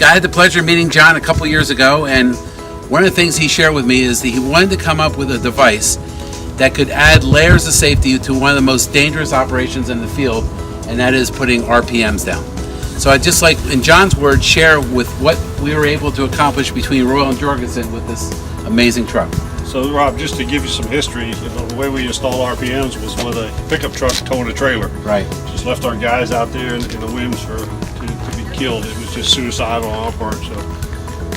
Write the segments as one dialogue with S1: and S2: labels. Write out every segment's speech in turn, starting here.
S1: I had the pleasure of meeting John a couple years ago, and one of the things he shared with me is that he wanted to come up with a device that could add layers of safety to one of the most dangerous operations in the field, and that is putting RPMs down. So I'd just like, in John's words, share with what we were able to accomplish between Royal and Jorgensen with this amazing truck.
S2: So Rob, just to give you some history, the way we install RPMs was with a pickup truck towing a trailer.
S1: Right.
S2: Just left our guys out there in the winds to be killed. It was just suicidal on our part.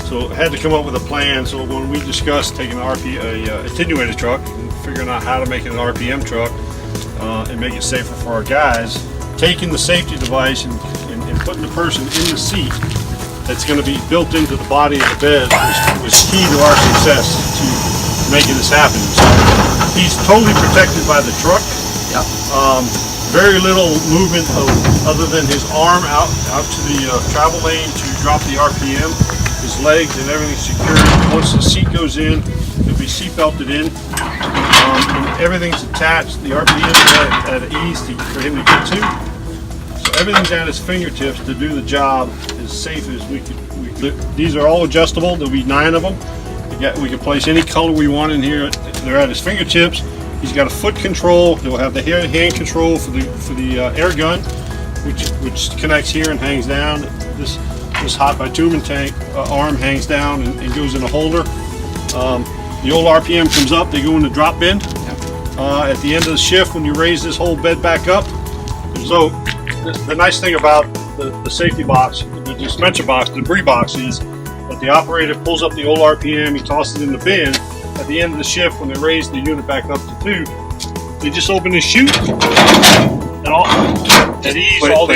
S2: So had to come up with a plan. So when we discussed taking a attenuated truck and figuring out how to make it an RPM truck and make it safer for our guys, taking the safety device and putting the person in the seat that's going to be built into the body of the bed was key to our success to making this happen. So he's totally protected by the truck.
S1: Yep.
S2: Very little movement other than his arm out to the travel lane to drop the RPM. His legs and everything's secured. Once the seat goes in, it'll be seat belted in. And everything's attached. The RPM is at ease for him to get to. So everything's at his fingertips to do the job as safe as we could. These are all adjustable. There'll be 9 of them. We can place any color we want in here. They're at his fingertips. He's got a foot control. He'll have the hand control for the air gun, which connects here and hangs down. This hot bitumen tank arm hangs down and goes in a holder. The old RPM comes up. They go in the drop bin. At the end of the shift, when you raise this whole bed back up. So the nice thing about the safety box, the dispenser box, the debris box, is that the operator pulls up the old RPM, he tosses it in the bin. At the end of the shift, when they raise the unit back up to 2, they just open the chute, and at ease, all the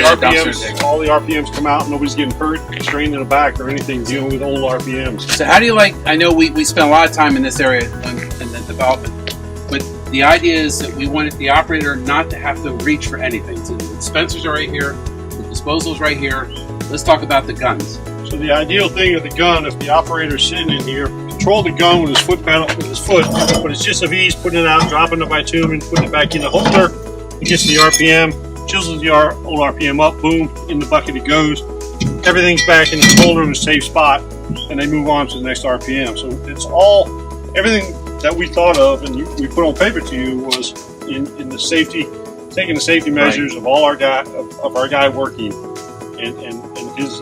S2: RPMs come out. Nobody's getting hurt, strained in the back, or anything dealing with old RPMs.
S1: So how do you I know we spent a lot of time in this area in the development, but the idea is that we wanted the operator not to have to reach for anything. So the dispensers are right here, the disposal's right here. Let's talk about the guns.
S2: So the ideal thing of the gun, if the operator's sitting in here, control the gun with his foot pedal, with his foot, but it's just of ease, putting it out, dropping the bitumen, putting it back in the holder. It gets the RPM, chisels the old RPM up, boom, in the bucket it goes. Everything's back in the holder in a safe spot, and they move on to the next RPM. So it's everything that we thought of and we put on paper to you was in the safety, taking the safety measures of all our guy working and his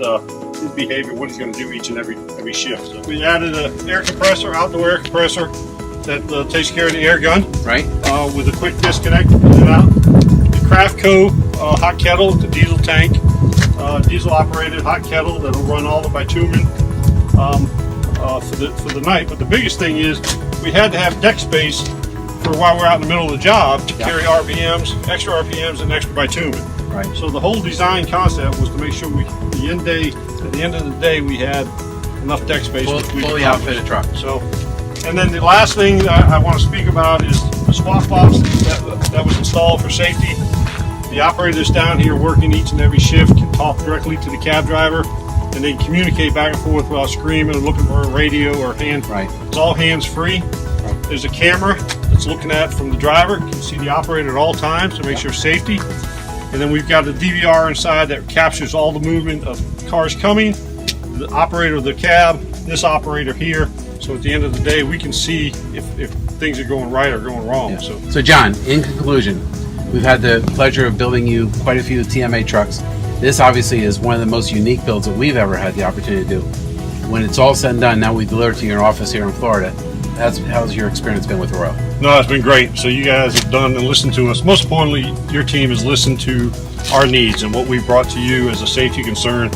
S2: behavior, what he's going to do each and every shift. So we added an air compressor, outdoor air compressor that takes care of the air gun.
S1: Right.
S2: With a quick disconnect to put it out. The Craftco hot kettle, the diesel tank, diesel operated hot kettle that'll run all the bitumen for the night. But the biggest thing is we had to have deck space for while we're out in the middle of the job to carry RPMs, extra RPMs, and extra bitumen.
S1: Right.
S2: So the whole design concept was to make sure at the end of the day, we had enough deck space.
S1: Fully outfitted truck.
S2: So, and then the last thing that I want to speak about is the swap box that was installed for safety. The operators down here working each and every shift can talk directly to the cab driver, and they can communicate back and forth without screaming and looking for a radio or hand.
S1: Right.
S2: It's all hands-free. There's a camera that's looking at from the driver. You can see the operator at all times to make sure safety. And then we've got a DVR inside that captures all the movement of cars coming, the operator of the cab, this operator here. So at the end of the day, we can see if things are going right or going wrong.
S1: Yeah. So John, in conclusion, we've had the pleasure of building you quite a few TMA trucks. This obviously is one of the most unique builds that we've ever had the opportunity to do. When it's all said and done, now we deliver to your office here in Florida. How's your experience been with Royal?
S2: No, it's been great. So you guys have done and listened to us. Most importantly, your team has listened to our needs and what we brought to you as a safety concern,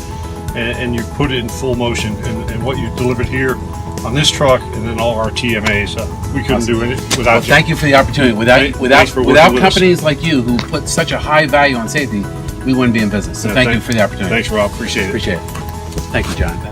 S2: and you put it in full motion. And what you delivered here on this truck and then all our TMAs, we couldn't do it without you.
S1: Thank you for the opportunity. Without companies like you who put such a high value on safety, we wouldn't be in business. So thank you for the opportunity.
S2: Thanks, Rob. Appreciate it.
S1: Thank you, John.